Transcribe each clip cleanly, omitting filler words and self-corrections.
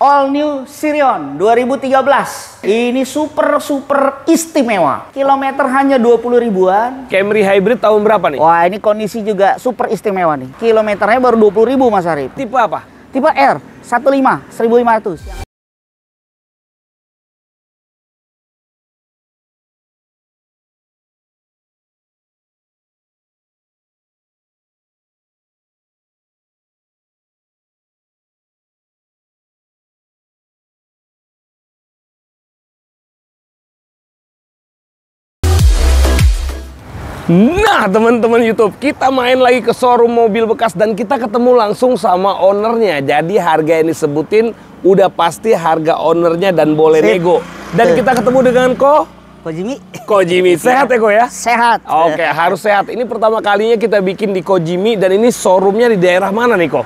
All New Sirion 2013. Ini super istimewa. Kilometer hanya 20 ribuan. Camry Hybrid tahun berapa nih? Wah, ini kondisi juga super istimewa nih. Kilometernya baru 20 ribu, Mas Arif. Tipe apa? Tipe R 1500. Nah, teman-teman YouTube, kita main lagi ke showroom mobil bekas dan kita ketemu langsung sama ownernya. Jadi harga yang disebutin udah pasti harga ownernya dan boleh nego. Dan kita ketemu dengan Kojimi. Sehat ya, Ko ya? Sehat. Oke, harus sehat. Ini pertama kalinya kita bikin di Kojimi dan ini showroomnya di daerah mana nih, Ko?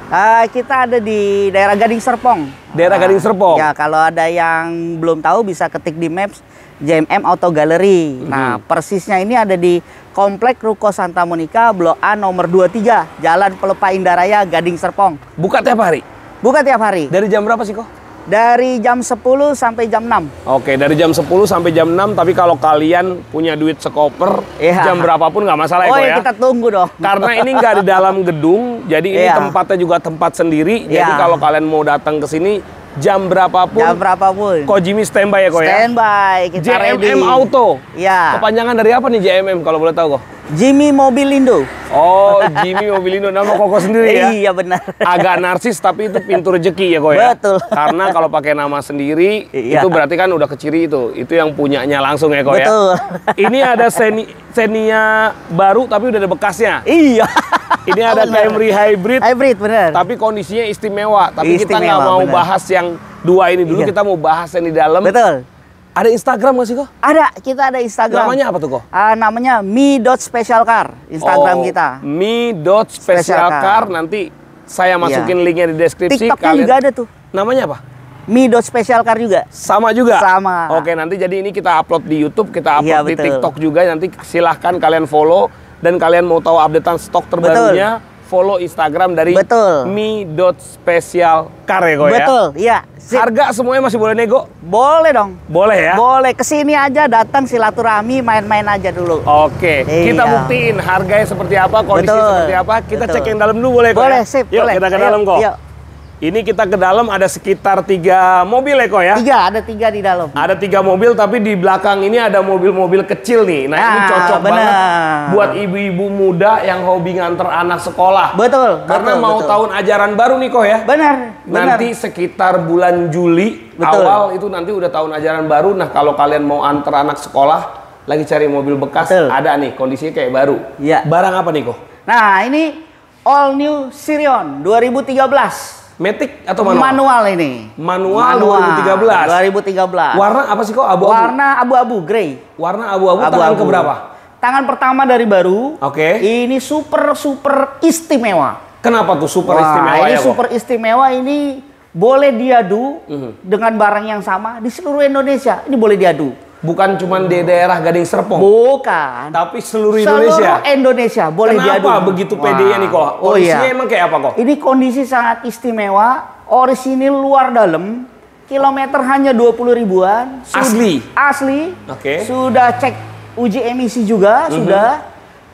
Kita ada di daerah Gading Serpong. Daerah Gading Serpong? Ya, kalau ada yang belum tahu bisa ketik di Maps JMM Auto Gallery. Nah, persisnya ini ada di Komplek Ruko Santa Monica, Blok A nomor 23, Jalan Pelepah Indah Raya, Gading Serpong. Buka tiap hari? Buka tiap hari. Dari jam berapa sih, Ko? Dari jam 10 sampai jam 6. Oke, dari jam 10 sampai jam 6, tapi kalau kalian punya duit sekoper, jam berapapun nggak masalah ya, Ko ya? Kita tunggu dong. Karena ini nggak di dalam gedung, jadi ini tempatnya juga tempat sendiri. Jadi kalau kalian mau datang ke sini, jam berapapun Kojimi standby ya, Ko ya? Standby, kita JMM ready. Auto. Ya. Kepanjangan dari apa nih JMM kalau boleh tahu, Ko? Jimmy Mobilindo. Oh, Jimmy Mobilindo, nama Koko sendiri ya? Iya, benar. Agak narsis tapi itu pintu rezeki ya, Ko ya? Betul. Karena kalau pakai nama sendiri, itu berarti kan udah keciri itu. Itu yang punyanya langsung ya, Ko ya? Betul. Ini ada Xenia baru tapi udah ada bekasnya. Iya. Ini ada Camry Hybrid. Hybrid, benar. Tapi kondisinya istimewa. Tapi kita nggak mau bahas yang dua ini dulu. Kita mau bahas yang di dalam. Betul. Ada Instagram nggak sih, Ko? Ada, kita ada Instagram. Namanya apa tuh, Ko? Namanya mi.specialcar, Instagram kita. mi.specialcar, nanti saya masukin linknya di deskripsi. TikToknya juga ada tuh. Namanya apa? mi.specialcar juga. Sama juga? Sama. Oke, nanti jadi ini kita upload di YouTube, kita upload di betul. TikTok juga. Nanti silahkan kalian follow. Dan kalian mau tahu updatean stok terbarunya, follow Instagram dari mi.specialcar ya, Ko ya? Betul, iya. Harga semuanya masih boleh nego? Boleh dong. Boleh ya? Boleh, kesini aja, datang silaturahmi, main-main aja dulu. Oke, kita buktiin harganya seperti apa, kondisinya seperti apa. Kita cek yang dalam dulu boleh, Ko? Boleh, ya? sip. Yuk, boleh. kita ke dalam, Ko. Ini kita ke dalam ada sekitar 3 mobil ya, Ko ya? Ada 3 di dalam. Ada 3 mobil, tapi di belakang ini ada mobil-mobil kecil nih. Nah, ini cocok banget buat ibu-ibu muda yang hobi nganter anak sekolah. Betul. Karena mau tahun ajaran baru nih, Ko ya? Benar. Nanti sekitar bulan Juli awal itu nanti udah tahun ajaran baru. Nah, kalau kalian mau antar anak sekolah, lagi cari mobil bekas, ada nih kondisinya kayak baru. Iya. Barang apa nih, Ko? Nah, ini All New Sirion 2013. Matic atau manual? Manual ini. Manual 2013. 2013. Warna apa sih, Ko? Abu-abu? Warna abu-abu, grey. Warna abu-abu, tangan keberapa? Tangan pertama dari baru. Oke. Ini super istimewa. Kenapa tuh super istimewa ini ya, Ko? super istimewa, ini boleh diadu dengan barang yang sama di seluruh Indonesia. Ini boleh diadu. Bukan cuma di daerah Gading Serpong. Bukan. Tapi seluruh Indonesia. Seluruh Indonesia boleh diadu. Kenapa begitu pedenya nih, Ko? Kondisinya emang kayak apa, Ko? Ini kondisi sangat istimewa. Orisinil luar dalam. Kilometer hanya 20 ribuan. Asli? Asli. Oke. Sudah cek uji emisi juga, sudah.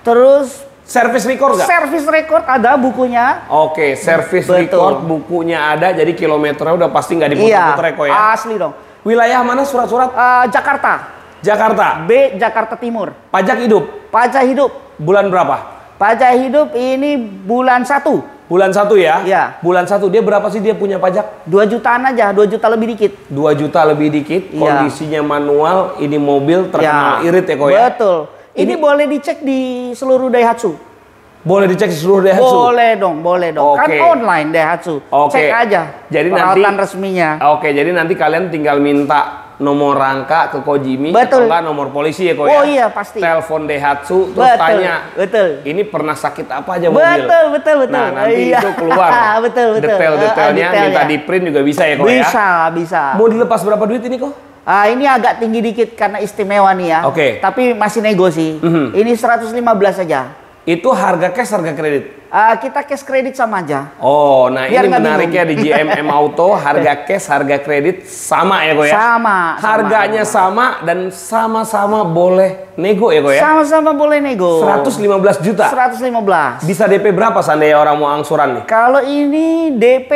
Terus service record nggak? Service record ada bukunya. Oke, service record bukunya ada. Jadi kilometernya udah pasti nggak diputar-putar ya, Ko ya? Asli dong. Wilayah mana surat-surat? Jakarta. Jakarta. B, Jakarta Timur. Pajak hidup? Pajak hidup. Bulan berapa? Pajak hidup ini bulan 1. Bulan 1 ya? Iya. Bulan 1. Dia berapa sih dia punya pajak? 2 jutaan aja, 2 juta lebih dikit. 2 juta lebih dikit. Kondisinya manual, ini mobil terkenal irit ya, Ko ya? Betul. Ini boleh dicek di seluruh Daihatsu. Boleh dicek di seluruh Daihatsu? Boleh dong. Kan online Daihatsu. Cek aja. Jadi perawatan resminya. Oke, jadi nanti kalian tinggal minta nomor rangka ke Kojimi. Betul. Atau enggak nomor polisi ya, Ko ya? Oh iya, pasti. Telepon Daihatsu terus tanya. Betul. Ini pernah sakit apa aja mobil? Betul. Nah, nanti itu keluar. betul. Detail-detailnya minta di print juga bisa ya, Ko ya? Bisa. Mau dilepas berapa duit ini, Ko? Ini agak tinggi dikit karena istimewa nih ya. Oke. Tapi masih nego sih. Ini 115 aja. Itu harga cash, harga kredit? Kita cash kredit sama aja. Oh, nah Biar ini nggak menariknya di GMM Auto, harga cash, harga kredit sama ya Ko ya? Sama. Harganya sama dan sama-sama boleh nego ya Ko ya? Sama-sama boleh nego. 115 juta? 115. Bisa DP berapa seandainya orang mau angsuran nih? Kalau ini DP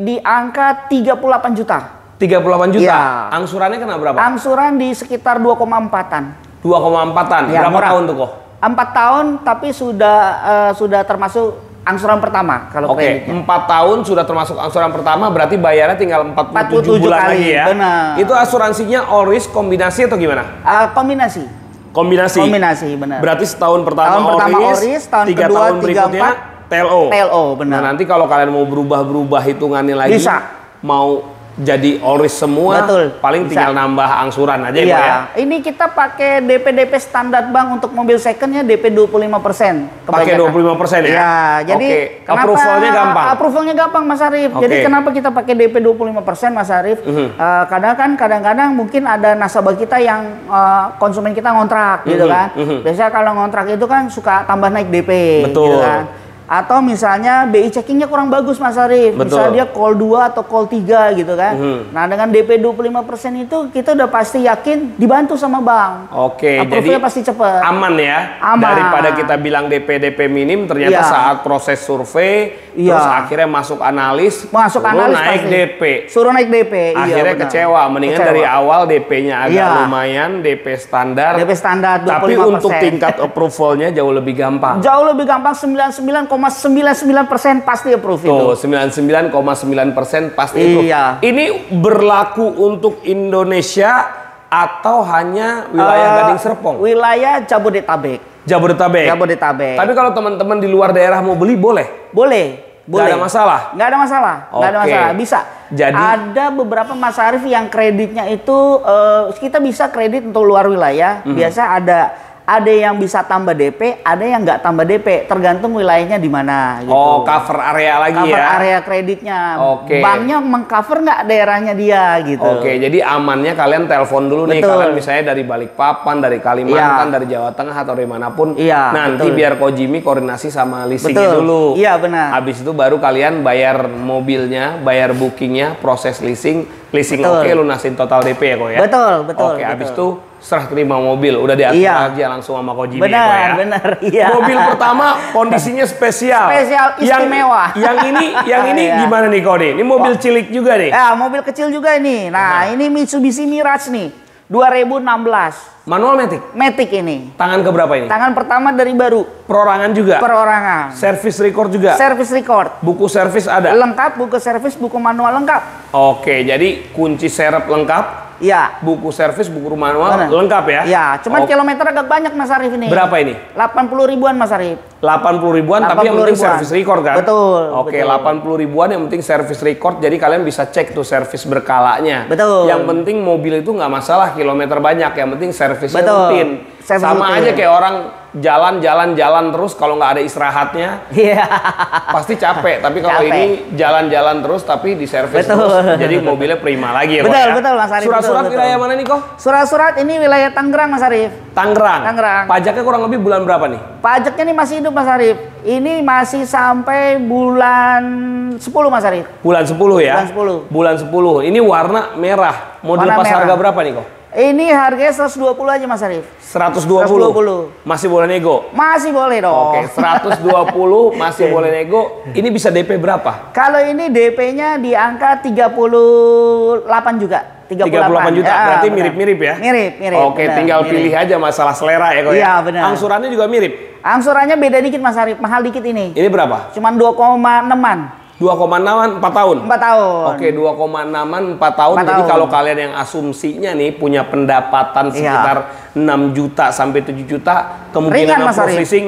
di angka 38 juta. 38 juta? Iya. Angsurannya kena berapa? Angsuran di sekitar 2,4-an. 2,4-an? Ya, berapa murah. tahun tuh Ko? 4 tahun tapi sudah termasuk angsuran pertama kalau Oke, kreditnya. 4 tahun sudah termasuk angsuran pertama, berarti bayarnya tinggal 47 bulan kali, lagi ya? benar. Itu asuransinya all risk kombinasi atau gimana? Kombinasi. Kombinasi. Benar. Berarti setahun pertama Tahun pertama all risk, risk, tahun 3 kedua, tahun 3, berikutnya 4, TLO. TLO, benar. Nah, nanti kalau kalian mau berubah hitungannya lagi, Bisa. mau jadi all risk semua, Betul, paling bisa. tinggal nambah angsuran aja Iya, ya. ini kita pakai DP standar bank untuk mobil secondnya DP 25%. Pakai 25% ya? Iya, jadi Oke, kenapa approvalnya gampang? Approvalnya gampang Mas Arief. Oke. Jadi kenapa kita pakai DP 25% Mas Arief? Kadang-kadang mungkin ada nasabah kita yang konsumen kita ngontrak gitu kan. Biasanya kalau ngontrak itu kan suka tambah naik DP Betul. gitu kan. Atau misalnya BI checkingnya kurang bagus Mas Arief. Betul. Misalnya dia call 2 atau call 3 gitu kan. Nah dengan DP 25% itu kita udah pasti yakin dibantu sama bank. Oke, Approval-nya jadi pasti cepet. aman ya. Aman. Daripada kita bilang DP minim, ternyata Iya. saat proses survei, Iya. terus akhirnya masuk analis, Masuk suruh analis naik pasti. DP. Suruh naik DP. Akhirnya benar. kecewa, mendingan Kecewa. dari awal DP-nya agak Iya. lumayan, DP standar. DP standar 25%. Tapi untuk tingkat approval-nya jauh lebih gampang. Jauh lebih gampang, 99,99% pasti approve itu. Tuh, 99,9% pasti approve. Iya. Ini berlaku untuk Indonesia atau hanya wilayah Gading Serpong? Wilayah Jabodetabek. Jabodetabek. Tapi kalau teman-teman di luar daerah mau beli boleh? Boleh. Nggak ada masalah? Nggak ada masalah. Nggak ada Oke. masalah. Bisa. Jadi- ada beberapa Mas Arief yang kreditnya itu kita bisa kredit untuk luar wilayah. Biasa ada yang bisa tambah DP, ada yang nggak tambah DP, tergantung wilayahnya di mana. Gitu. Oh, cover area lagi Cover ya? area kreditnya. Oke. Banknya mengcover nggak daerahnya dia gitu. Oke, jadi amannya kalian telepon dulu nih. Betul. Kalian misalnya dari Balikpapan, dari Kalimantan, Iya. dari Jawa Tengah atau dari manapun. Iya, Nanti betul. biar Ko Jimmy koordinasi sama leasingnya Betul. dulu. Iya, benar. Habis itu baru kalian bayar mobilnya, bayar bookingnya, proses leasing. Leasing Betul. oke, lunasin total DP ya Ko ya? Betul. Oke, habis itu serah terima mobil. Udah diatur Iya. aja langsung sama Ko Jimmy ya Ko ya? Benar, iya. Mobil pertama kondisinya spesial. Spesial, istimewa. Yang ini Iya. gimana nih Ko nih? Ini mobil cilik juga nih. Ya, mobil kecil juga ini. Nah, ini Mitsubishi Mirage nih. 2016. Manual matic. Matic ini. Tangan keberapa ini? Tangan pertama dari baru. Perorangan juga. Perorangan. Service record juga. Service record. Buku servis ada. Lengkap, buku servis, buku manual lengkap. Oke, jadi kunci serep lengkap, Iya. buku servis, buku manual Benar. lengkap ya? Iya, cuman Oke. kilometer agak banyak Mas Arief ini. Berapa ini? 80 ribuan Mas Arief. 80 ribuan, tapi yang 80 penting ribuan. servis record kan? Betul, Oke, betul. 80 ribuan yang penting servis record, jadi kalian bisa cek tuh servis berkalanya. Betul. Yang penting mobil itu nggak masalah kilometer banyak, yang penting servisnya Betul. rutin. Servis Sama rutin. aja kayak orang jalan terus kalau nggak ada istirahatnya Iya. pasti capek. Tapi kalau Capek. ini jalan terus tapi di servis Betul. terus, jadi mobilnya prima lagi ya. Ko, Betul, ya? betul, Mas Arief, Surat-surat betul, wilayah betul. mana nih kok? Surat-surat ini wilayah Tangerang Mas Arief. Tangerang. Tangerang. Pajaknya kurang lebih bulan berapa nih? Pajaknya ini masih hidup Mas Arief. Ini masih sampai bulan 10 Mas Arief. Bulan 10 ya? Bulan 10. Bulan 10. Ini warna merah. Mau Warna dilepas merah. harga berapa nih kok? Ini harganya 120 aja Mas Arief. 120. 120. Masih boleh nego? Masih boleh dong. Oke, 120 masih boleh nego. Ini bisa DP berapa? Kalau ini DP-nya di angka 38 juga. 38 juta. Ya, Berarti benar. mirip-mirip ya? Mirip. Oke, benar, tinggal mirip. pilih aja masalah selera ya kok ya? Iya, benar. Angsurannya juga mirip. Angsurannya beda dikit Mas Arief, mahal dikit ini. Ini berapa? Cuman 2,6-an. 2,6an 4 tahun? 4 tahun. Oke, 2,6an 4 tahun. 4 Jadi tahun. kalau kalian yang asumsinya nih punya pendapatan sekitar 6 juta sampai 7 juta, kemungkinan Ringan, Mas approve Arief. leasing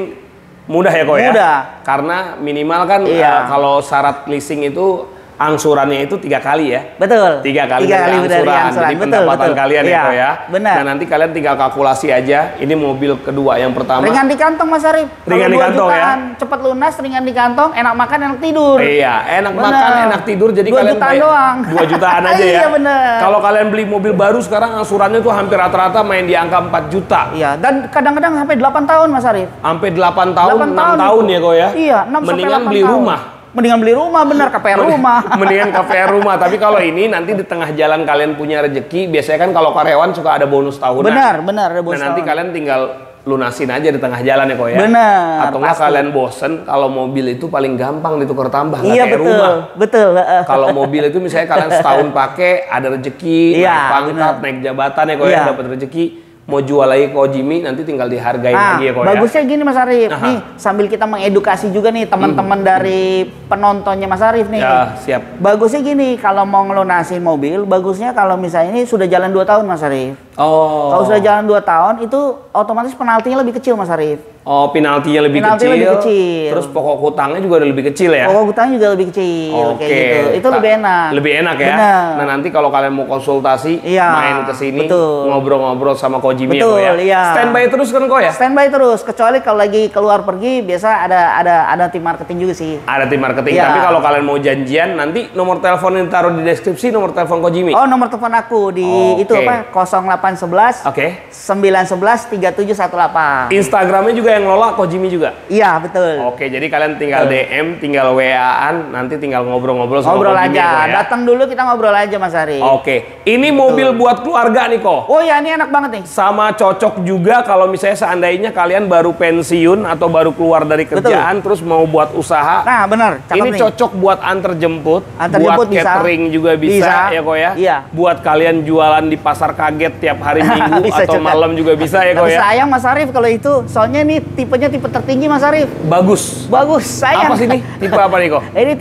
mudah ya kok ya? Mudah. Karena minimal kan Iya. kalau syarat leasing itu angsurannya itu 3 kali ya? Betul. 3 kali dari angsuran. Jadi pendapatan kalian ya, Ko ya? Benar. Nah, nanti kalian tinggal kalkulasi aja. Ini mobil kedua yang pertama. Ringan di kantong, Mas Arif. Ringan di kantong ya? Cepet lunas, ringan di kantong, enak makan, enak tidur. Iya, enak makan, enak tidur. Jadi 2 kalian jutaan doang. 2 jutaan aja ya? Iya, bener. Kalau kalian beli mobil baru sekarang angsurannya tuh hampir rata-rata main di angka 4 juta. Iya, dan kadang-kadang sampai 8 tahun, Mas Arif. Sampai 8 tahun, 8 6 tahun ya, Ko ya? Iya, 6 sampai 8 Mendingan beli tahun. rumah. Mendingan beli rumah, bener, KPR rumah. Mendingan KPR rumah. Tapi kalau ini nanti di tengah jalan kalian punya rezeki, biasanya kan kalau karyawan suka ada bonus tahunan. Benar, ada bonus. Nah, nanti kalian tinggal lunasin aja di tengah jalan ya, Ko ya. Benar. Atau nggak kalian bosen, kalau mobil itu paling gampang ditukar tambah, nggak Iya, kayak betul. rumah. Betul. Kalau mobil itu misalnya kalian setahun pakai, ada rezeki, Iya, naik pangkat, naik jabatan ya, Ko ya, Iya. dapat rezeki. Mau jual lagi ke Ojimi, nanti tinggal dihargain lagi ya, Ko ya. Bagusnya gini, Mas Arif. Aha. Nih, sambil kita mengedukasi juga nih teman-teman dari penontonnya Mas Arif nih. Ya, siap. Bagusnya gini, kalau mau ngelunasin mobil, bagusnya kalau misalnya ini sudah jalan 2 tahun, Mas Arif. Oh. Kalau sudah jalan 2 tahun, itu otomatis penaltinya lebih kecil, Mas Arif. Oh, penaltinya lebih Penalti kecil. lebih kecil. Terus pokok hutangnya juga udah lebih kecil ya. Pokok hutangnya juga lebih kecil, Oke. kayak gitu. Itu lebih enak. Lebih enak ya. Benar. Nah, nanti kalau kalian mau konsultasi, Iya, main ke sini, betul. ngobrol-ngobrol sama Kojimi ya, Betul, Ko ya. iya. Standby terus kan, Ko ya? Standby terus, kecuali kalau lagi keluar pergi, biasa ada tim marketing juga sih. Ada tim marketing. Iya. Tapi kalau kalian mau janjian, nanti nomor telepon yang taruh di deskripsi, nomor telepon Kojimi. Oh, nomor telepon aku di itu Oke. apa? 0811 Oke. 911 3718. Instagramnya juga yang ngelola Kojimi juga. Iya, betul. Oke, jadi kalian tinggal DM, tinggal WA-an, nanti tinggal ngobrol-ngobrol sama Ngobrol Kojimi aja. ya, Ko ya. Datang dulu kita ngobrol aja, Mas Ari. Oke, ini mobil buat keluarga nih, Ko. Oh ya, ini enak banget nih. Sama cocok juga kalau misalnya seandainya kalian baru pensiun atau baru keluar dari kerjaan terus mau buat usaha. Nah, benar. Cakep Ini nih. cocok buat antar jemput, Antar buat jemput bisa. catering juga bisa, ya, Ko ya. Iya. Buat kalian jualan di pasar kaget tiap hari Minggu Bisa atau juga. malam juga bisa ya, Ko Tapi ya. sayang Mas Arif kalau itu, soalnya ini tipenya tipe tertinggi, Mas Arif. Bagus. Bagus, sayang. Apa sih ini? Tipe apa nih, Ko? Ini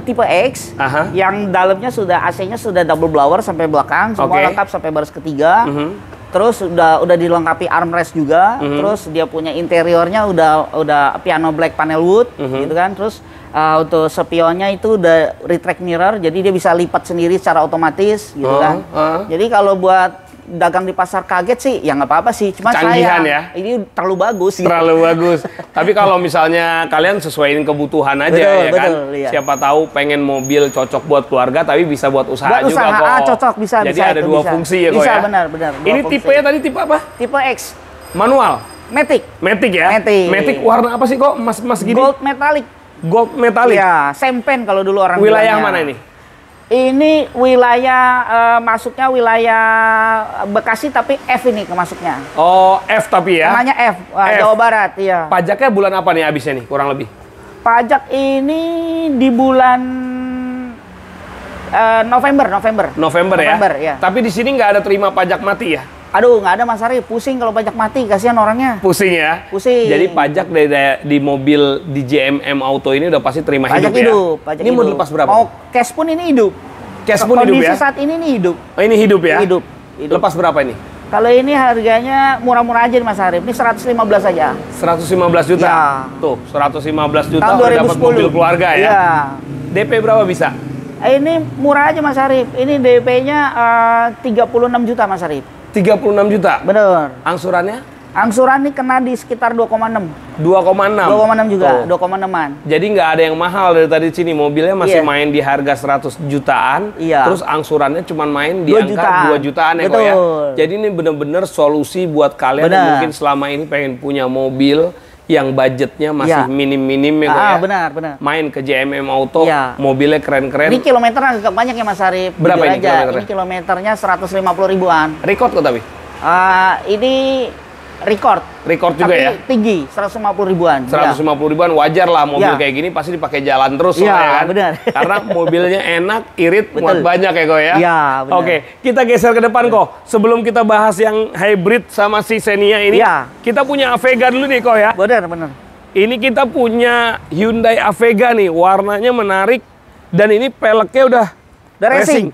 tipe X, Aha. yang dalamnya sudah AC-nya sudah double blower sampai belakang, semua Oke. lengkap sampai baris ketiga. Mhm. Terus udah dilengkapi armrest juga. Terus dia punya interiornya udah piano black panel wood, gitu kan. Terus untuk spionnya itu udah retract mirror, jadi dia bisa lipat sendiri secara otomatis, gitu kan. Jadi kalau buat dagang di pasar kaget sih, ya nggak apa-apa sih. Cuma Canggihan sayang, ya? ini terlalu bagus. Gitu. Terlalu bagus. Tapi kalau misalnya kalian sesuaiin kebutuhan aja, Betul, ya kan. betul, iya. Siapa tahu pengen mobil cocok buat keluarga, tapi bisa buat usaha Buat juga usaha, kok. cocok, bisa. Jadi bisa, ada itu dua bisa. fungsi ya, kok bisa, ya. benar. Dua Ini fungsi. tipenya tadi tipe apa? Tipe X, Manual. Matic, Matic ya? Matic. warna apa sih kok? Mas gini? gold metallic. Gold metallic. Ya, sempen kalau dulu orang Wilayah bilangnya. mana ini? Ini wilayah masuknya wilayah Bekasi, tapi F ini kemasuknya. Oh, F tapi ya. Namanya F, F. Jawa Barat, iya. Pajaknya bulan apa nih habisnya nih kurang lebih? Pajak ini di bulan November ya. ya. Tapi di sini nggak ada terima pajak mati ya? Aduh, nggak ada Mas Ari, pusing kalau pajak mati, kasihan orangnya. Pusing ya? Pusing. Jadi pajak di mobil di JMM Auto ini udah pasti terima Pajak hidup ya? pajak Ini mau hidup. dilepas berapa? Mau cash pun ini hidup. Cash pun hidup ya? Kondisi saat ini hidup. Oh, ini hidup ya? Hidup. Lepas berapa ini? Kalau ini harganya murah-murah aja nih Mas Arif. Ini 115 aja. 115 juta? Ya. Tuh, 115 juta Tahun udah dapat 2010. mobil keluarga ya? Iya. DP berapa bisa? Ini murah aja Mas Arif. Ini DP-nya 36 juta Mas Arif. 36 juta? Bener. Angsurannya? Angsuran nih kena di sekitar 2,6. 2,6? 2,6 juga, Tuh. 2,6-an. Jadi nggak ada yang mahal dari tadi sini. Mobilnya masih Iya. main di harga 100 jutaan. Iya. Terus angsurannya cuma main di 2 angka jutaan. 2 jutaan ya, kok ya. Betul. Jadi ini bener-bener solusi buat kalian yang Benar. mungkin selama ini pengen punya mobil yang budgetnya masih Iya. minim-minim ya, kok ya. Benar. Main ke JMM Auto, Iya. mobilnya keren-keren. Ini kilometer agak banyak ya Mas Arif. Berapa Jujur ini aja. kilometernya? Ini kilometernya 150 ribuan. Record kok tapi? Ini record. Record juga tapi ya? tinggi, 150 ribuan. 150 ribuan wajar lah, mobil Ya. kayak gini pasti dipakai jalan terus Iya, soalnya kan. benar. Karena mobilnya enak, irit, Betul. muat banyak ya, kok ya. Iya, benar. Oke, kita geser ke depan kok. Sebelum kita bahas yang hybrid sama si Xenia ini, Iya. kita punya Avega dulu nih kok ya. Benar. Ini kita punya Hyundai Avega nih, warnanya menarik dan ini peleknya udah Racing.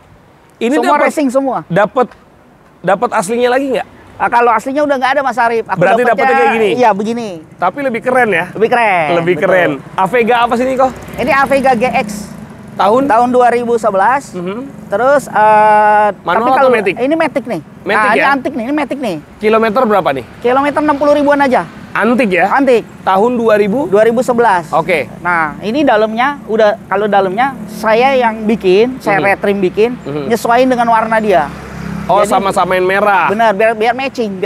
Ini Semua racing semua. dapat aslinya lagi nggak? Kalau aslinya udah nggak ada Mas Arif. Aku Berarti dapetnya kayak gini? Iya, begini. Tapi lebih keren ya. Lebih keren. Lebih betul. keren. Avega apa sih nih kok? Ini Avega GX. Tahun 2011. Terus Manual tapi atau kalau matic? ini matic nih. Matic Ini ya? antik nih, ini matic nih. Kilometer berapa nih? Kilometer 60 ribuan aja. Antik ya? Antik. Tahun 2000? 2011. Oke. Nah, ini dalamnya kalau dalamnya saya yang bikin, saya retrim bikin, nyesuaiin dengan warna dia. Oh, Jadi, sama-samain merah. Benar, biar matching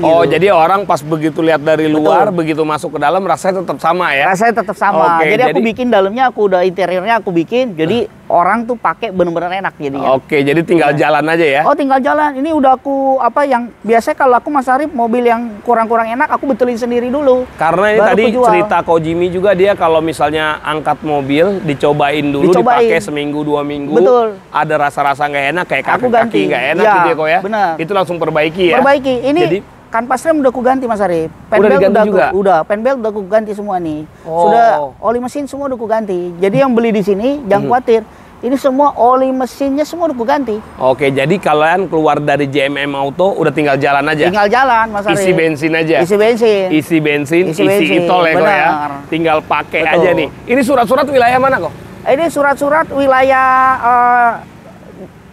Oh, gitu. jadi orang pas begitu lihat dari luar, begitu masuk ke dalam rasanya tetap sama ya? Rasanya tetap sama. Oke, Jadi aku bikin dalamnya, aku udah interiornya aku bikin. Jadi orang tuh pakai bener-bener enak jadinya. Oke, jadi tinggal jalan aja ya? Oh, tinggal jalan. Ini udah aku yang biasanya kalau aku Mas Arif mobil yang kurang-kurang enak aku betulin sendiri dulu. Karena ini Baru tadi aku jual. cerita Kojimi juga dia kalau misalnya angkat mobil dicobain dulu, dipakai seminggu 2 minggu. Betul. Ada rasa-rasa nggak enak kayak Aku kaki ganti. nggak enak Ya, gitu ya kok ya? benar. Itu langsung perbaiki ya? Perbaiki. Ini Jadi, kanvas rem udah aku ganti Mas Arif. Udah diganti juga? Udah, penbelt udah aku ganti semua nih. Oh. Sudah oli mesin semua udah aku ganti. Jadi yang beli di sini jangan khawatir. Ini semua oli mesinnya semua udah aku ganti. Oke, jadi kalian keluar dari JMM Auto udah tinggal jalan aja? Tinggal jalan Mas Arif. Isi bensin aja? Isi bensin. Isi bensin, Isi isi bensin, itol ya kok ya? benar. Tinggal pakai Betul. aja nih. Ini surat-surat wilayah mana kok? Ini surat-surat wilayah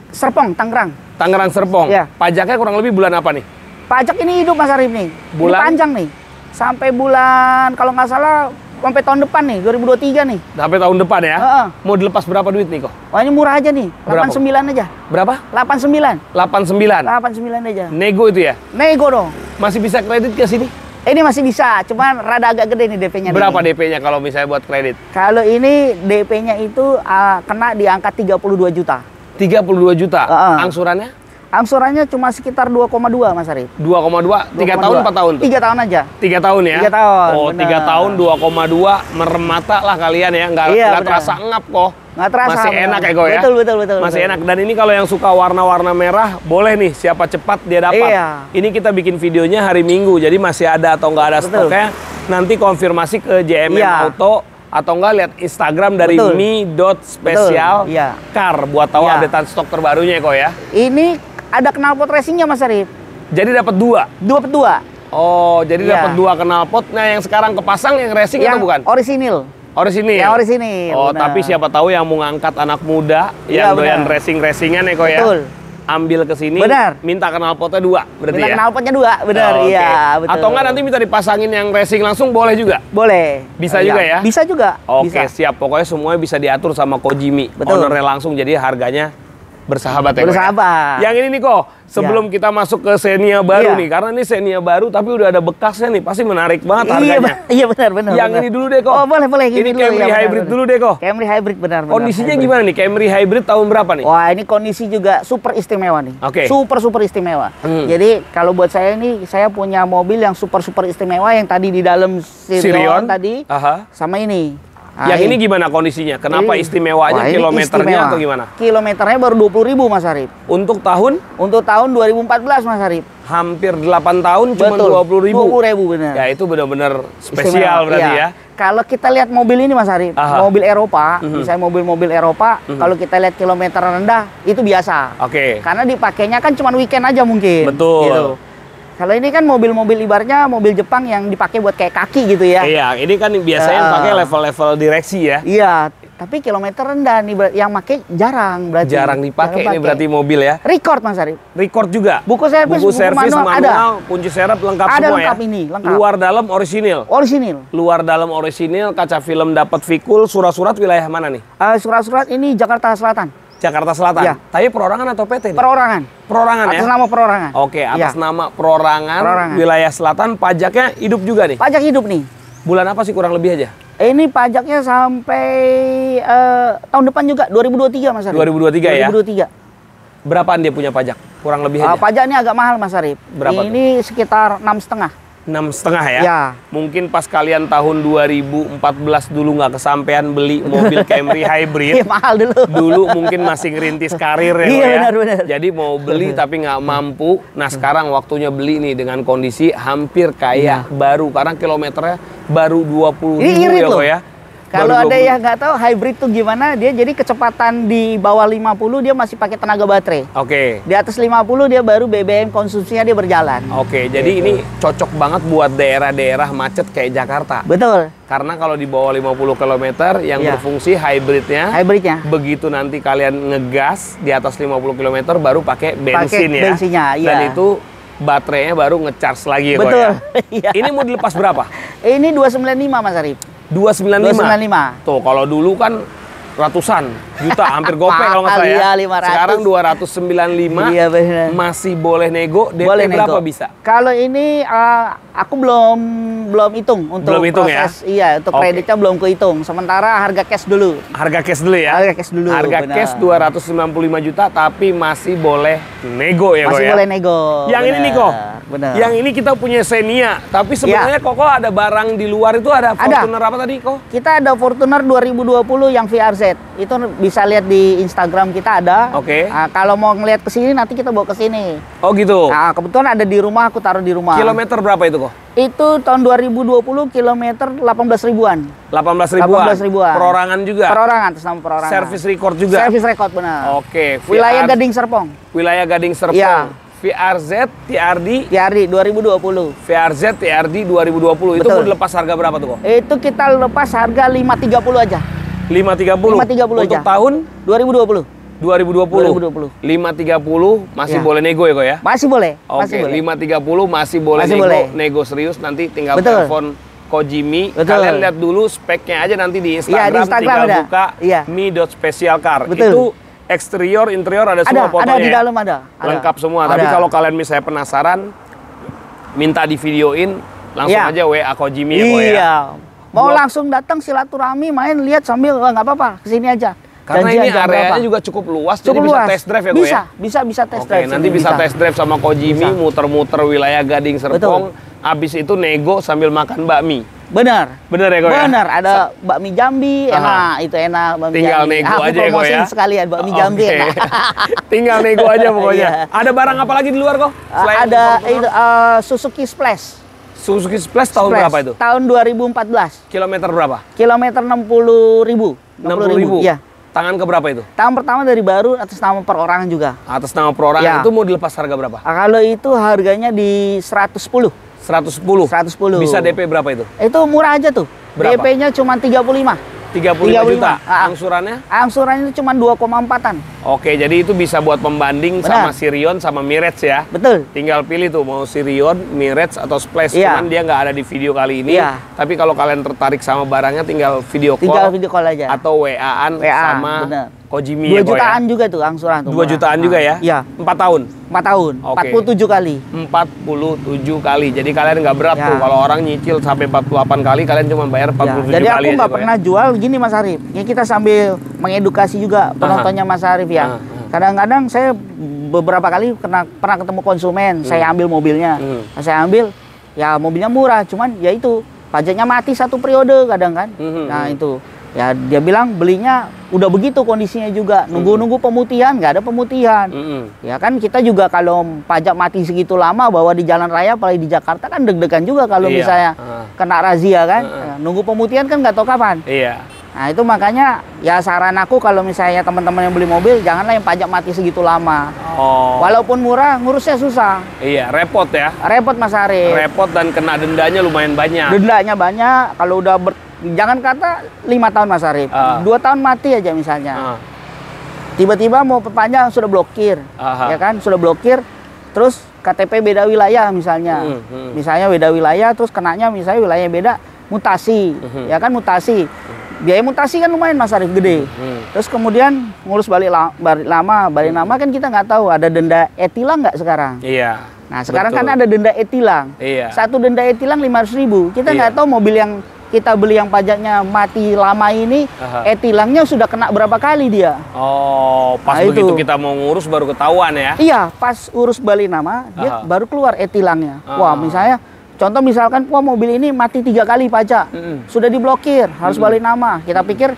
Serpong, Tangerang. Tangerang Serpong? Iya. Pajaknya kurang lebih bulan apa nih? Pajak ini hidup Mas Arif nih. Bulan? Ini panjang nih. Sampai bulan kalau nggak salah sampai tahun depan nih, 2023 nih. Sampai tahun depan ya? Heeh. Mau dilepas berapa duit nih kok? Wah, ini murah aja nih. Berapa? 89 aja. Berapa? 89. 89. 89 aja. Nego itu ya? Nego dong. Masih bisa kredit ke sini? Ini masih bisa, cuman rada agak gede nih DP-nya. Berapa DP-nya kalau misalnya buat kredit? Kalau ini DP-nya itu kena di angka 32 juta. 32 juta. Heeh. Angsurannya? Angsurannya cuma sekitar 2,2 Mas Arif. 2,2. 3 tahun 4 tahun tuh? 3 tahun aja. 3 tahun ya? 3 tahun, Oh, bener. 3 tahun 2,2 meremata lah kalian ya. Nggak Iya, bener. terasa ngap kok. Nggak terasa. Masih bener. enak ya kok ya? Betul. Masih enak. Dan ini kalau yang suka warna-warna merah, boleh nih. Siapa cepat dia dapat. Iya. Ini kita bikin videonya hari Minggu. Jadi masih ada atau nggak ada Betul. stoknya. Nanti konfirmasi ke JMM Iya. Auto. Atau nggak lihat Instagram dari Betul. mi.special Betul, iya. car. Buat tahu Iya. updatean stok terbarunya kok ya. Ini ada knalpot racingnya Mas Arif. Jadi dapat 2. 2/2. Oh, jadi Iya. dapat 2 knalpot. Nah, yang sekarang kepasang yang racing Yang atau bukan? orisinil. Orisinil. Yang orisinil. Oh, benar. tapi siapa tahu yang mau ngangkat anak muda Iya, yang doyan benar. racing-racingan ya kok ya. Betul. Ambil ke sini, Benar. minta knalpotnya 2 berarti Minta ya. knalpotnya 2, benar. Oh, oke. Iya, betul. Atau enggak nanti minta dipasangin yang racing langsung boleh juga. boleh. Bisa Iya. juga ya? Bisa juga. Oke, Bisa. siap. Pokoknya semuanya bisa diatur sama Kojimi. Betul. Ownernya langsung jadi harganya bersahabat ya. Kok ya? Bersahabat. Yang ini nih kok, sebelum kita masuk ke Xenia baru Iya. nih, karena ini Xenia baru tapi udah ada bekasnya nih, pasti menarik banget Iya, harganya. iya benar. Yang benar. ini dulu deh kok. Oh, boleh. Ini dulu, Camry ya, benar, Hybrid benar. dulu deh kok. Camry Hybrid benar. Kondisinya hybrid. gimana nih? Camry Hybrid tahun berapa nih? Wah, ini kondisi juga super istimewa nih. Oke. Super istimewa. Hmm. Jadi kalau buat saya ini, saya punya mobil yang super istimewa yang tadi di dalam Sirion tadi, Aha. sama ini. Nah, Yang ini gimana kondisinya? Kenapa Ini- istimewanya? Wah, ini Kilometernya istimewa. atau gimana? Kilometernya baru 20.000 Mas Arif. Untuk tahun Untuk tahun 2014 Mas Arif. hampir 8 tahun cuma Betul. 20.000. 20.000 benar. Ya itu benar-benar Istimewa, spesial berarti iya. ya. Kalau kita lihat mobil ini Mas Arif, Aha. mobil Eropa, misalnya mobil-mobil Eropa, kalau kita lihat kilometer rendah itu biasa. Oke. Karena dipakainya kan cuma weekend aja mungkin. Betul. Gitu. Kalau ini kan mobil-mobil ibaratnya mobil Jepang yang dipakai buat kayak kaki gitu ya. Iya, ini kan biasanya yang pakai level-level direksi ya. Iya, tapi kilometer rendah nih yang pakai jarang berarti. Jarang dipakai ini berarti mobil ya. Record Mas Arif. Record juga. Buku servis, buku servis, manual ada. kunci serep lengkap Ada semua lengkap ya. ini, lengkap. Luar dalam orisinil. Orisinil. Luar dalam orisinil, kaca film dapat Vikul, surat-surat wilayah mana nih? Surat-surat ini Jakarta Selatan. Jakarta Selatan. Iya. Tapi perorangan atau PT nih? Perorangan. Perorangan ya? Atas nama perorangan. Oke, atas Iya. nama perorangan, Perorangan. wilayah selatan, pajaknya hidup juga nih. Pajak hidup nih. Bulan apa sih kurang lebih aja? Ini pajaknya sampai tahun depan juga 2023 Mas Arif. 2023 ya? 2023. Berapaan dia punya pajak? Kurang lebih aja. Pajak ini agak mahal Mas Arif. Berapa ini sekitar 6,5. 6,5 ya? Ya. Mungkin pas kalian tahun 2014 dulu nggak kesampean beli mobil Camry Hybrid. Iya mahal dulu. Dulu mungkin masih ngerintis karir ya, Iya, Ko, ya. benar. Jadi mau beli tapi nggak mampu. Nah sekarang waktunya beli nih dengan kondisi hampir kayak baru karena kilometernya baru 20.000 Ini irit ya, loh. Ko, ya. Kalau ada yang nggak tahu hybrid tuh gimana, dia jadi kecepatan di bawah 50 dia masih pakai tenaga baterai. Oke. Di atas 50 dia baru BBM konsumsinya dia berjalan. Oke, jadi ini cocok banget buat daerah-daerah macet kayak Jakarta. Betul. Karena kalau di bawah 50 km yang Iya. berfungsi hybridnya, begitu nanti kalian ngegas di atas 50 km baru pakai bensin ya. Bensinnya, iya. Dan itu baterainya baru ngecharge lagi ya. Betul. Ya? Ini mau dilepas berapa? Ini 295 Mas Arif. 295. 295. Tuh, kalau dulu kan ratusan juta, hampir gopek kalau nggak salah ya. Iya, 500. Sekarang 295. Iya, benar. Masih boleh nego, DP Boleh berapa nego. bisa? Kalau ini aku belum hitung untuk Belum hitung proses. ya? Iya, untuk Oke. kreditnya belum kehitung. Sementara harga cash dulu. Harga cash dulu ya? Harga cash dulu. Harga benar. cash 295 juta, tapi masih boleh nego ya, Masih Ko ya? boleh nego. Yang ini nih, Ko. Benar. Yang ini kita punya Xenia, tapi sebenarnya Koko ada barang di luar itu ada Fortuner apa tadi, Ko? Kita ada Fortuner 2020 yang VRZ. Itu bisa lihat di Instagram kita ada. Oke. Nah, kalau mau ngelihat ke sini nanti kita bawa ke sini. Oh gitu. Nah, kebetulan ada di rumah, aku taruh di rumah. Kilometer berapa itu, Ko? Itu tahun 2020 kilometer 18 ribuan. 18 ribuan. 18 ribuan. Perorangan juga. Perorangan, atas nama perorangan. Service record juga. Service record benar. Oke. Wilayah Gading Serpong. Wilayah Gading Serpong. Iya. VRZ TRD. TRD 2020. VRZ TRD 2020. Itu Betul. mau dilepas harga berapa tuh, Ko? Itu kita lepas harga 530 aja. 530. 530 Untuk aja. tahun 2020. 2020. 530 masih Ya. boleh nego ya, Ko ya? Masih boleh. Oke, Masih boleh. 530 masih boleh Masih nego. boleh. Nego serius nanti tinggal Betul. telepon Ko Jimmy. Betul. Kalian lihat dulu speknya aja nanti di Iya, Instagram, di Instagram tinggal ada. buka Iya. mi.specialcar. Betul. Itu eksterior, interior ada semua fotonya. Ada di ya? dalam ada. Lengkap semua. Ada. Tapi kalau kalian misalnya penasaran, minta di videoin, langsung Iya. aja WA Ko Jimmy ya, Ko ya. Iya. Mau Buat- langsung datang silaturahmi, main lihat sambil nggak apa-apa, kesini aja. Karena Janjian ini jam areanya berapa. juga cukup luas, Cukup jadi bisa luas. test drive ya, Ko Bisa, ya? bisa test Oke, drive. nanti sini, bisa test drive sama Ko Jimmy, Bisa. muter-muter wilayah Gading Serpong, abis itu nego sambil makan bakmi. Benar. Bener ya, Ko ya? Benar, ada bakmi Jambi, enak, itu enak bakmi Tinggal Jambi. nego Aku aja ya, Ko promosiin ya? sekalian bakmi Jambi Oke. enak. Tinggal nego aja pokoknya. Iya. Ada barang apa lagi di luar, Ko? Ada itu, Suzuki Splash. Suzuki Splash tahun Splash, berapa itu? Tahun 2014. Kilometer berapa? Kilometer 60.000. 60.000. Iya. Tangan ke berapa itu? Tahun pertama dari baru atas nama perorangan juga. Atas nama perorangan Ya. itu mau dilepas harga berapa? Kalau itu harganya di 110. 110. 110. Bisa DP berapa itu? Itu murah aja tuh. Berapa? DP-nya cuma 35. 35 juta. Ah. Angsurannya? Angsurannya itu cuma 2,4-an. Oke, jadi itu bisa buat pembanding sama Benar. Sirion sama Mirage ya. Betul. Tinggal pilih tuh mau Sirion, Mirage atau Splash. Iya. Cuman dia nggak ada di video kali ini. Iya. Tapi kalau kalian tertarik sama barangnya tinggal video call, Tinggal video call aja. atau WA-an WA, sama bener. Ko Jimmy 2 ya, Ko ya. jutaan juga tuh angsuran tuh. 2 murah. jutaan juga ya? Iya. 4 tahun. 4 tahun. Oke. 47 kali. 47 kali. Jadi kalian nggak berat Ya. tuh. Kalau orang nyicil sampai 48 kali, kalian cuma bayar 47 Ya, jadi kali aku aja, nggak Ko ya. pernah jual gini Mas Arif. Ini kita sambil mengedukasi juga penontonnya Mas Arif ya. Kadang-kadang saya beberapa kali pernah ketemu konsumen, saya ambil mobilnya. Nah, saya ambil, ya mobilnya murah, cuman ya itu pajaknya mati 1 periode kadang kan. Nah itu, ya dia bilang belinya udah begitu kondisinya juga, nunggu-nunggu pemutihan, nggak ada pemutihan. Ya kan kita juga kalau pajak mati segitu lama bawa di jalan raya, apalagi di Jakarta kan deg-degan juga kalau Iya. misalnya kena razia kan. Nah, nunggu pemutihan kan nggak tahu kapan. Iya. Nah itu makanya ya saran aku kalau misalnya teman-teman yang beli mobil janganlah yang pajak mati segitu lama. Oh. Walaupun murah ngurusnya susah, Iya, repot ya. repot Mas Arif. Repot dan kena dendanya lumayan banyak. Dendanya banyak. Kalau udah jangan kata 5 tahun Mas Arif, 2 tahun mati aja misalnya. Tiba-tiba mau perpanjang sudah blokir, ya kan sudah blokir. Terus KTP beda wilayah misalnya, misalnya beda wilayah terus kenanya misalnya wilayah beda mutasi, ya kan mutasi. Biaya mutasi kan lumayan Mas Arif gede. Terus kemudian ngurus balik lama kan kita nggak tahu ada denda e-tilang nggak sekarang. Iya. Nah sekarang betul. kan ada denda e-tilang. Iya. Satu denda e-tilang 500.000. Kita nggak Iya. tahu mobil yang kita beli yang pajaknya mati lama ini e-tilangnya sudah kena berapa kali dia. Oh, pas Nah, begitu itu. kita mau ngurus baru ketahuan ya. Iya, pas urus balik nama dia baru keluar e-tilangnya. Wah misalnya contoh misalkan wah mobil ini mati 3 kali pajak, sudah diblokir, harus balik nama. Kita pikir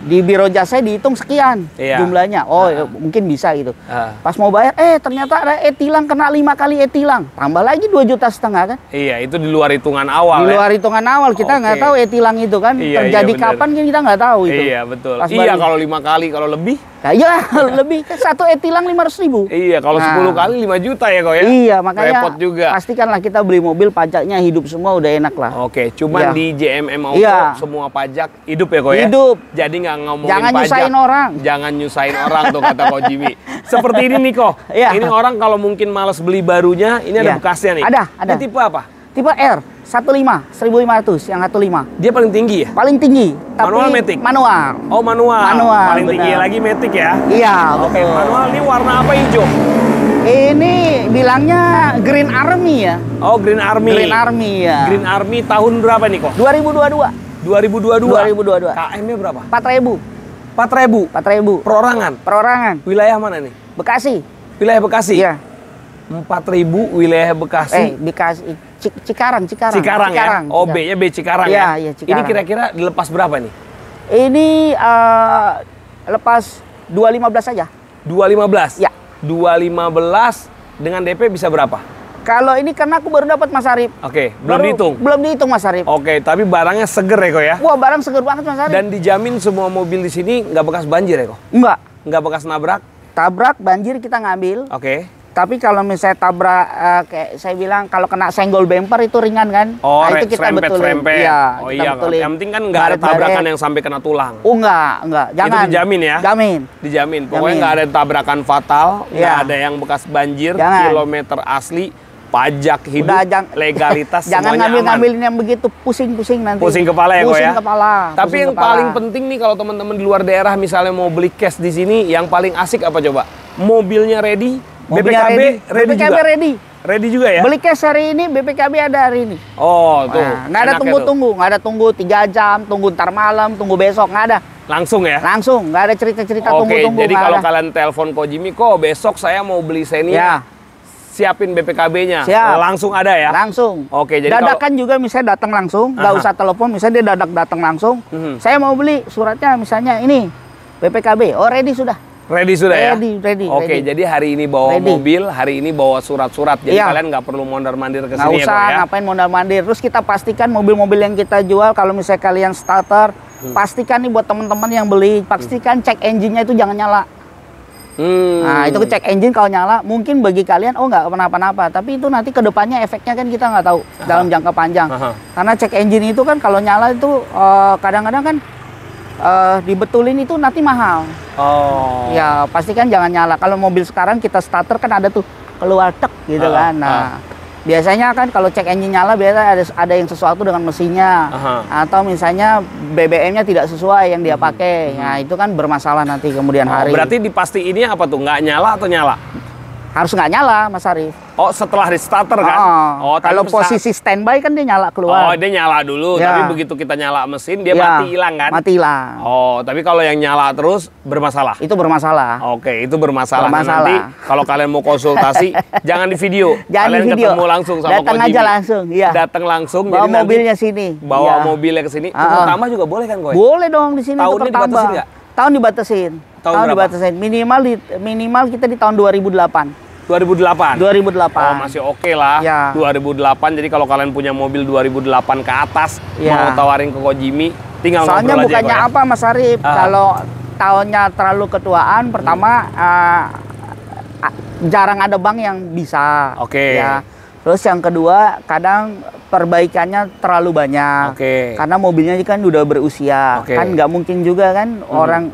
Di biro jasa dihitung sekian jumlahnya. Oh, mungkin bisa gitu. Pas mau bayar, ternyata ada e-tilang, kena 5 kali e-tilang. Tambah lagi 2,5 juta kan? Iya, itu di luar hitungan awal. Di luar hitungan awal, kita nggak tahu e-tilang itu kan. Terjadi kapan kan kita nggak tahu itu. Iya, betul. Iya, kalau 5 kali, kalau lebih? Nah, iya, lebih. Satu e-tilang 500.000. Iya, kalau 10 kali 5 juta ya kok ya? Iya, makanya repot juga. Pastikanlah kita beli mobil, pajaknya hidup semua udah enak lah. Oke, cuman di JMM Auto semua pajak hidup ya kok ya? Hidup. Jadi nggak ngomongin jangan pajak. Nyusahin orang. Jangan nyusahin orang tuh kata Ko Jimmy. Seperti ini nih kok. Ini orang kalau mungkin malas beli barunya, ini ada bekasnya nih. Ada. Ini tipe apa? Tipe R, 1500 yang 15. Dia paling tinggi ya? Paling tinggi. Manual, matic? Manual. Oh, manual. Paling benar. tinggi lagi matic ya? Iya. Oke, manual ini warna apa, hijau? Ini bilangnya Green Army ya. Oh, Green Army. Green Army ya. Green Army tahun berapa nih kok? 2022. 2022. KM-nya berapa? 4.000. 4.000. 4.000. Perorangan. Perorangan. Wilayah mana nih? Bekasi. Wilayah Bekasi. Iya. 4.000 wilayah Bekasi. Bekasi. Cikarang ya? Oh, B-nya B Cikarang ya? Iya, Cikarang. Ini kira-kira dilepas berapa nih? Ini lepas 215 saja. 215? Ya. 215 dengan DP bisa berapa? Kalau ini karena aku baru dapat Mas Arif. Oke, belum dihitung? Belum dihitung Mas Arif. Oke, tapi barangnya seger ya kok ya? Wah, barang seger banget Mas Arif. Dan dijamin semua mobil di sini nggak bekas banjir ya kok? Enggak. Nggak bekas nabrak? Tabrak, banjir kita ngambil. Oke. Tapi kalau misalnya tabrak, kayak saya bilang kalau kena senggol bumper itu ringan kan? Oh, nah, itu kita betulin. Iya, oh iya, yang penting kan nggak ada tabrakan yang sampai kena tulang. Oh enggak, jangan. Itu dijamin ya? Jamin. Dijamin, pokoknya nggak ada tabrakan fatal, nggak ada yang bekas banjir, kilometer asli, pajak hidup, legalitas jangan semuanya ngambil-ngambilin yang begitu, pusing-pusing nanti. Pusing kepala ya kok ya? Pusing kepala. Tapi yang paling penting nih kalau teman-teman di luar daerah misalnya mau beli cash di sini, yang paling asik apa coba? Mobilnya ready, BPKB ready juga? Ready juga ya? Beli cash hari ini, BPKB ada hari ini. Oh, tuh. Nggak ada tunggu-tunggu, nggak ada tunggu 3 jam, tunggu ntar malam, tunggu besok, nggak ada. Langsung ya? Langsung, nggak ada cerita-cerita tunggu-tunggu. Jadi kalau kalian telepon Ko Jimmy, kok besok saya mau beli Xenia, siapin BPKB-nya, langsung ada ya? Langsung. Oke, jadi dadakan juga misalnya datang langsung, nggak usah telepon, misalnya dia datang langsung. Saya mau beli suratnya misalnya ini, BPKB, oh ready sudah. Ready sudah ya? Ready. Oke, jadi hari ini bawa mobil, hari ini bawa surat-surat. Jadi kalian nggak perlu mondar-mandir ke sini ya, nggak usah, ngapain mondar-mandir. Terus kita pastikan mobil-mobil yang kita jual, kalau misalnya kalian starter, pastikan nih buat teman-teman yang beli, pastikan cek engine-nya itu jangan nyala. Nah, itu cek engine kalau nyala, mungkin bagi kalian, oh nggak kenapa-napa. Tapi itu nanti kedepannya efeknya kan kita nggak tahu dalam jangka panjang. Karena cek engine itu kan kalau nyala itu kadang-kadang kan dibetulin itu nanti mahal. Oh. Ya pastikan jangan nyala. Kalau mobil sekarang kita starter kan ada tuh keluar tek gitu kan. Nah biasanya kan kalau cek engine nyala biasanya ada yang sesuatu dengan mesinnya atau misalnya BBM-nya tidak sesuai yang dia pakai. Nah itu kan bermasalah nanti kemudian hari. Berarti dipasti ini apa tuh? Nggak nyala atau nyala? Harus nggak nyala, Mas Arif. Oh, setelah di starter kan? Oh, kalau posisi standby kan dia nyala keluar. Oh, dia nyala dulu, tapi begitu kita nyala mesin dia mati hilang kan? Mati hilang. Oh, tapi kalau yang nyala terus bermasalah? Itu bermasalah. Oke, itu bermasalah. Nanti kalau kalian mau konsultasi, jangan di video. Jangan kalian di video. Ketemu langsung sama Datang aja langsung. Iya. Datang langsung. Bawa jadi mobilnya sini. Bawa mobilnya ke sini. Tukar tambah juga boleh kan, Koy? Boleh dong di sini. Tahunnya dibatasin nggak? Tahun dibatasin. Tahun dibatasin. Minimal kita di tahun 2008. 2008? 2008. Oh, masih oke lah. Ya. 2008, jadi kalau kalian punya mobil 2008 ke atas, mau tawarin ke Ko Jimmy, tinggal soalnya ngobrol aja. Soalnya bukannya apa, Mas Arif, kalau tahunnya terlalu ketuaan, pertama jarang ada bank yang bisa. Oke. Ya. Terus yang kedua, kadang perbaikannya terlalu banyak. Karena mobilnya kan udah berusia. Kan nggak mungkin juga kan orang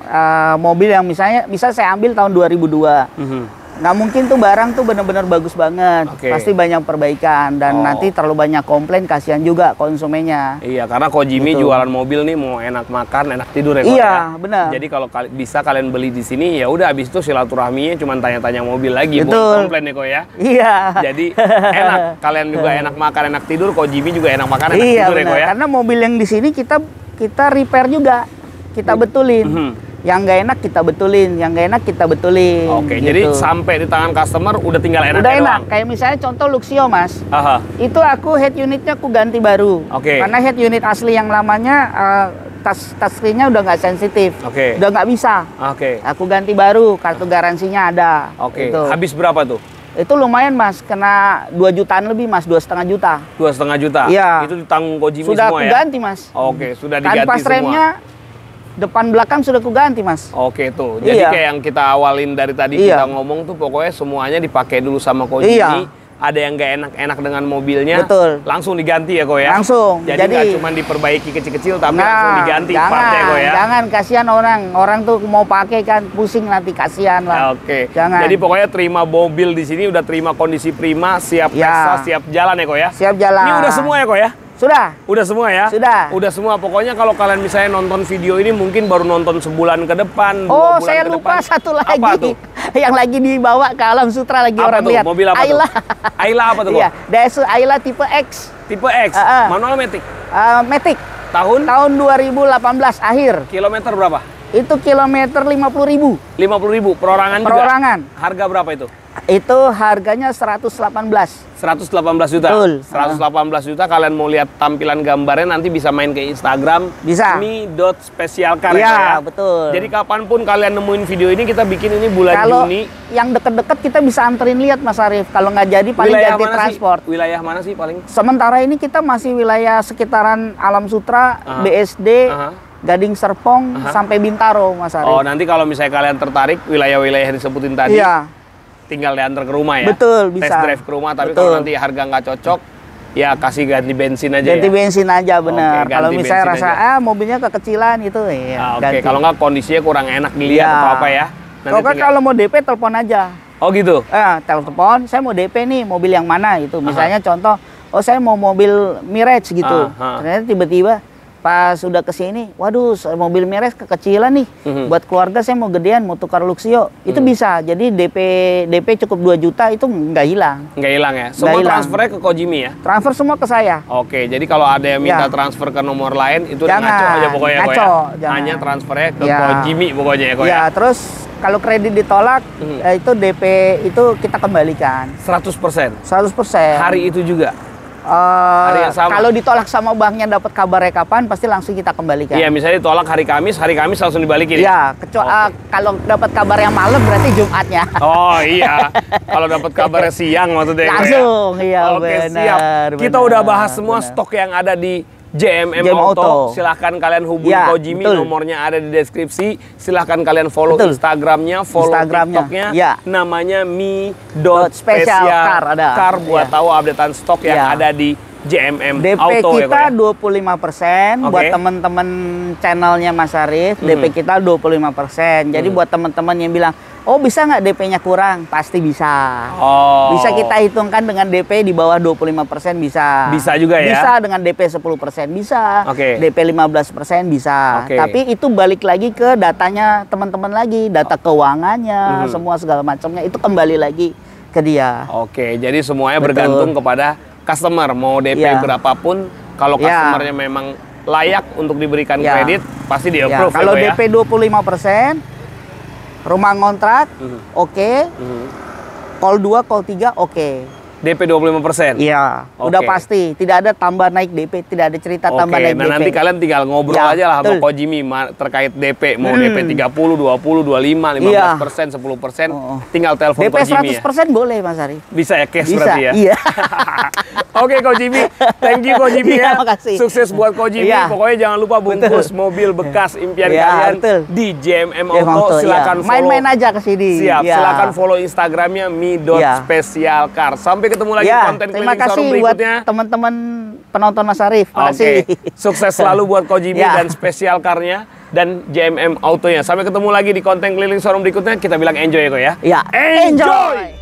mobil yang misalnya saya ambil tahun 2002. Nggak mungkin tuh barang tuh benar-benar bagus banget. Pasti banyak perbaikan dan nanti terlalu banyak komplain, kasihan juga konsumennya. Iya, karena Ko Jimmy jualan mobil nih mau enak makan, enak tidur ya. Iya, benar. Jadi kalau bisa kalian beli di sini, ya udah habis itu silaturahminya cuma tanya-tanya mobil lagi, bukan komplain nih Ko ya. Iya. Jadi enak, kalian juga enak makan, enak tidur, Ko Jimmy juga enak makan, enak tidur ya Ko ya. Karena mobil yang di sini kita repair juga, kita betulin. Yang nggak enak kita betulin, yang nggak enak kita betulin. Oke, gitu. Jadi sampai di tangan customer udah tinggal enak. Udah enak. Kayak misalnya contoh Luxio, Mas. Itu aku head unitnya aku ganti baru. Karena head unit asli yang lamanya touchscreen-nya udah nggak sensitif. Oke. Udah nggak bisa. Oke. Aku ganti baru, kartu garansinya ada. Oke. Gitu. Habis berapa tuh? Itu lumayan Mas, kena 2 jutaan lebih Mas, 2,5 juta. 2,5 juta? Iya. Itu ditanggung Kojimi Sudah semua aku ya? ganti Mas. Oke, sudah diganti Kanvas semua. remnya depan belakang sudah aku ganti Mas. Oke tuh, jadi Iya. kayak yang kita awalin dari tadi Iya. kita ngomong tuh pokoknya semuanya dipakai dulu sama Kojimi. Iya. Ada yang nggak enak-enak dengan mobilnya, Betul. langsung diganti ya Ko ya? Langsung. Jadi Jadi- nggak cuma diperbaiki kecil-kecil, tapi langsung diganti partnya Ko ya? Jangan, kasihan orang tuh mau pakai kan pusing nanti, kasihan lah. Oke. Jangan. Jadi pokoknya terima mobil di sini udah terima kondisi prima, siap Ya. pesta, siap jalan ya Ko ya? Siap jalan. Ini udah semua ya Ko ya? Sudah. Udah semua ya? Sudah. Udah semua. Pokoknya kalau kalian misalnya nonton video ini mungkin baru nonton sebulan ke depan, 2 Oh, bulan saya ke lupa depan. satu lagi. Apa tuh? Yang lagi dibawa ke Alam Sutra lagi Apa orang tuh? lihat. Mobil apa Ayla. tuh? Ayla apa tuh? Iya, Daihatsu Ayla tipe X. Tipe X, manual matic. Matic. Tahun? Tahun 2018 akhir. Kilometer berapa? Itu kilometer 50.000. 50.000 perorangan juga? Perorangan. Harga berapa itu? Itu harganya 118. 118 juta. Betul. 118 juta. Kalian mau lihat tampilan gambarnya nanti bisa main ke Instagram. Bisa. mi.specialcar Iya, ya. betul. Jadi kapanpun kalian nemuin video ini, kita bikin ini bulan Kalau Juni. yang deket-deket kita bisa anterin lihat Mas Arief. Kalau nggak jadi paling ganti transport. Wilayah mana sih paling? Sementara ini kita masih wilayah sekitaran Alam Sutra, Aha. BSD, Aha. Gading Serpong, Aha. sampai Bintaro Mas Arief. Oh, nanti kalau misalnya kalian tertarik wilayah-wilayah yang disebutin tadi, Iya, tinggal diantar ke rumah ya. betul bisa. Test drive ke rumah, tapi Betul. kalau nanti harga nggak cocok, ya kasih ganti bensin aja Ganti ya. bensin aja bener. Oke, Kalau ganti misalnya bensin rasa mobilnya kekecilan itu ya. Ah, Oke, ganti. kalau nggak kondisinya kurang enak dilihat Iya. atau apa ya. Nanti Pokoknya tinggal- kalau mau DP telepon aja. Oh gitu. Telepon, saya mau DP nih, mobil yang mana itu. Misalnya contoh, oh saya mau mobil Mirage gitu. Aha. Ternyata tiba-tiba pas sudah ke sini, waduh mobil Mirage kekecilan nih. Mhm. Buat keluarga saya mau gedean, mau tukar Luxio. Itu bisa. Jadi DP cukup 2 juta itu nggak hilang. Nggak hilang ya. Semua hilang. transfernya ke Kojimi ya. Transfer semua ke saya. Oke, jadi kalau ada yang minta Ya. transfer ke nomor lain itu udah Jangan. ngaco aja pokoknya Ko Ngaco, ya. jangan. Hanya transfernya ke Ya. Kojimi pokoknya ya Ko ya. Ya, terus kalau kredit ditolak, itu DP itu kita kembalikan 100%. 100%. Hari itu juga. Hari yang sama. Kalau ditolak sama banknya dapat kabarnya kapan, pasti langsung kita kembalikan. Iya, misalnya ditolak hari Kamis langsung dibalikin. Iya, kecuali kalau dapat kabar yang malam berarti Jumatnya. Oh iya, kalau dapat kabarnya siang maksudnya. Ko, ya? Langsung, iya Oke, benar. siap. Kita benar, udah bahas semua benar. stok yang ada di JMM JM Auto. Auto. Silahkan kalian hubungi Ya, Kojimi, betul. nomornya ada di deskripsi. Silahkan kalian follow Betul. Instagramnya, follow Instagramnya, TikToknya. ya. Namanya .specialcar ada. mi.specialcar buat Ya. tahu updatean stok yang Ya. ada di JMM DP Auto ya, Ko, kita ya? 25% buat Oke. teman-teman channelnya Mas Arief, DP kita 25%. Jadi buat teman-teman yang bilang, "Oh, bisa nggak DP-nya kurang?" Pasti bisa. Oh. Bisa kita hitungkan dengan DP di bawah 25% bisa. Bisa juga ya? Bisa dengan DP 10% bisa. Oke. DP 15% bisa. Oke. Tapi itu balik lagi ke datanya teman-teman lagi, data keuangannya, semua segala macamnya itu kembali lagi ke dia. Oke, jadi semuanya Betul. bergantung kepada customer. Mau DP Ya. berapapun, kalau Ya. customernya memang layak untuk diberikan Ya. kredit, pasti di Ya, approve kalau ya, Ko, ya? DP 25%, rumah ngontrak, oke. Call 2, call 3, oke. DP 25%. Iya, Oke. udah pasti. Tidak ada tambah naik DP, tidak ada cerita tambah Oke, naik nah DP. nanti kalian tinggal ngobrol Ya, aja lah sama betul. Kojimi terkait DP. Mau DP 30, 20, 25, 15%, 10%. Oh. Tinggal telepon DP Kojimi ya. 100% boleh Mas Ari. Bisa ya, cash Bisa, berarti ya? iya. Oke Kojimi, thank you Kojimi ya. Iya, makasih. Sukses buat Kojimi. Iya. Pokoknya jangan lupa bungkus mobil bekas impian Iya, kalian betul. di JMM Ya, Auto. iya. Silakan follow. Main-main aja ke sini. Siap, Iya. silakan follow Instagramnya mi.specialcar. Sampai ketemu lagi Ya, konten terima keliling showroom kasih buat berikutnya. teman-teman penonton Mas Arief. Makasih. Oke, sukses selalu buat Kojimi Ya. dan Specialcar-nya dan JMM Autonya. Sampai ketemu lagi di konten keliling showroom berikutnya. Kita bilang enjoy ya, Ko ya. Ya, Enjoy!